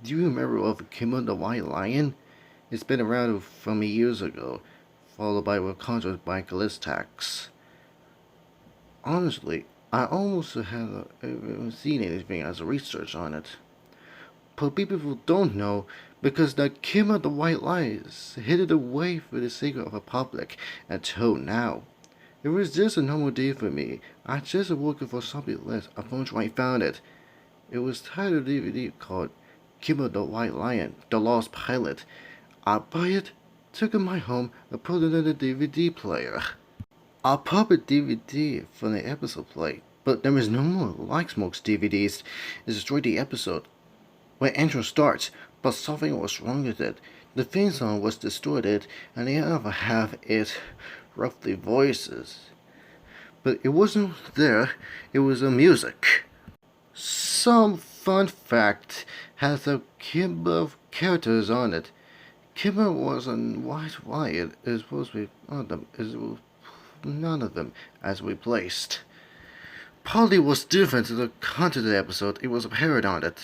Do you remember of Kimba the White Lion? It's been around from years ago, followed by a concert by Callistax. Honestly, I almost haven't seen anything as a research on it. But people don't know because the Kimba the White Lion hid it away for the sake of the public until now. It was just a normal day for me. I just working for something less upon I found it. It was titled a DVD called Kimba the White Lion, The Lost Pilot. I buy it, took it my home, and put it in the DVD player. I pop a DVD from the episode play, but there is no more like Smoke's DVDs. It destroyed the episode. When intro starts, but something was wrong with it. The theme song was distorted, and the other half is roughly voices. But it wasn't there, it was the music. Some fun fact has a kimba of characters on it. Kimba was a white lion, is supposed to be none of them as replaced. Polly was different to the content of the episode, it was a parrot on it.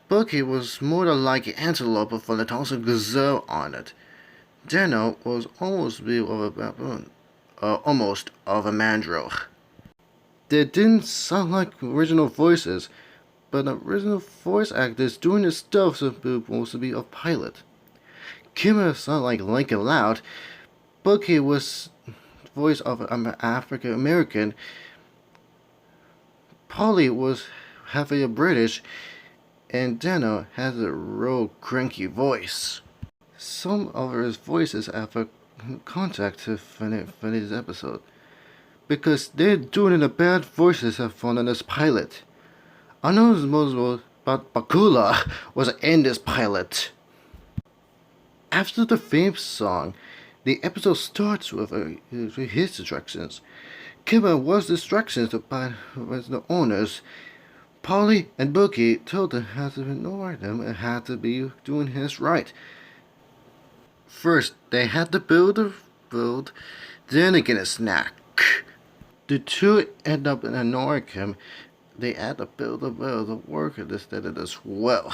Bucky was more like an antelope from the Thompson Gazelle on it. Dano was almost of a baboon, almost of a mandrill. They didn't sound like original voices, but the original voice actors doing the stuff supposed to be a pilot. Kimba sounded like Lincoln Loud. Bucky was voice of an African American. Polly was half a British, and Dano has a real cranky voice. Some of his voices have a contact to finish this episode, because they're doing the bad voices of fun on this pilot. I know most but Bakula was in this pilot. After the theme song, the episode starts with his distractions. Kimba was distractions by the owners. Polly and Bookie told him how to ignore them and how to be doing his right. First, they had to build, then again a snack. The two end up ignoring him. They had to build the work instead of as well.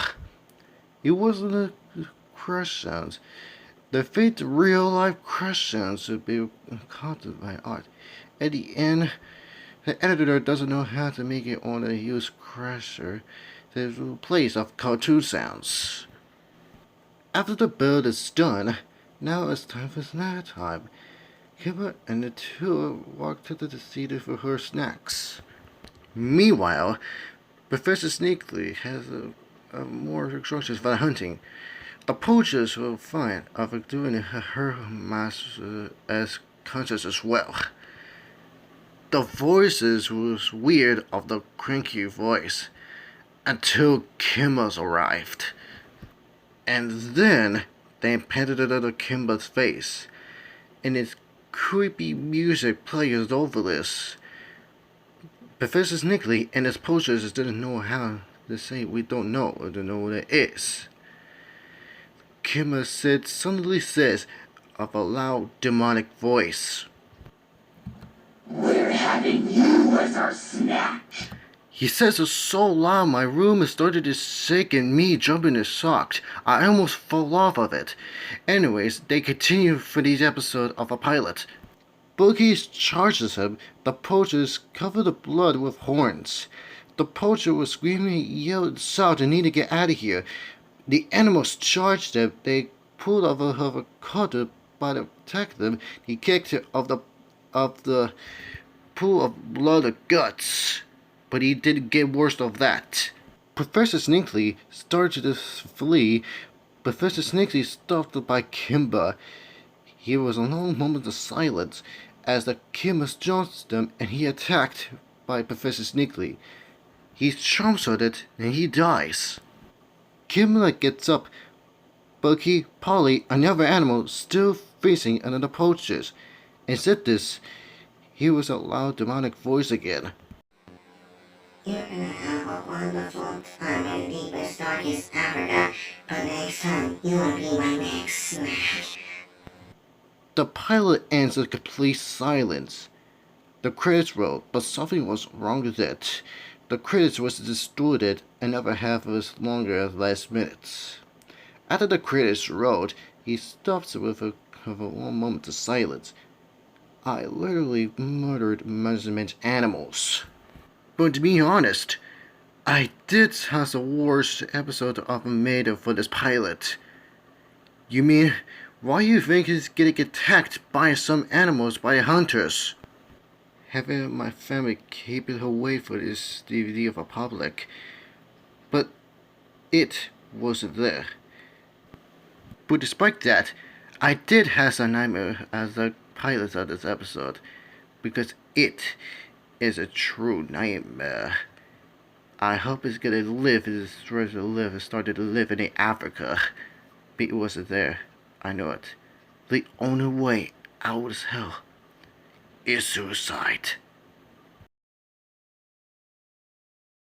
It wasn't a crush sounds. The fate real life crush sounds should be content by art. At the end, the editor doesn't know how to make it on a use crusher to place of cartoon sounds. After the build is done, now it's time for snack time. Kimba and the two walk to the theater for her snacks. Meanwhile, Professor Sneakley has more instructions for the hunting. The poachers will find of doing her master as conscious as well. The voices was weird of the cranky voice until Kimba's arrived. And then they painted it on Kimba's face, and its creepy music plays over this. Professor Snickley and his poachers didn't know how to say we don't know or to know what it is. Kimba suddenly says of a loud demonic voice, "We're having you as our snack." He says it so loud my room started to shake and me jumping is shocked. I almost fell off of it. Anyways, they continue for these episodes of a pilot. Boogie charges him. The poachers cover the blood with horns. The poacher was screaming, yelled, shout, and need to get out of here. The animals charged them. They pulled off a cutter by the attack them. He kicked it of the pool of blood and guts. But he didn't get worse of that. Professor Sneakley started to flee. Professor Sneakley stopped by Kimba. Here was a long moment of silence as the Kimba jumps them and he attacked by Professor Sneakley. He jumps at it and he dies. Kimba gets up. Bucky, Polly, another animal still facing another poachers. And said this, he was a loud demonic voice again. "You're gonna have a wonderful time in deepest, darkest Africa, but next time you will be my next snack." The pilot ends in complete silence. The credits roll, but something was wrong with it. The credits was distorted, another half was longer at last minutes. After the credits rolled, he stopped with a one moment of silence. I literally murdered measurement animals. But to be honest, I did have the worst episode I've made for this pilot. You mean, why you think he's getting attacked by some animals by hunters? Having my family keep it away for this DVD of a public, but it wasn't there. But despite that, I did have a nightmare as the pilot of this episode, because it is a true nightmare. I hope it's gonna live, it's started to live, it started to live in Africa. But it wasn't there, I know it. The only way out of hell is suicide.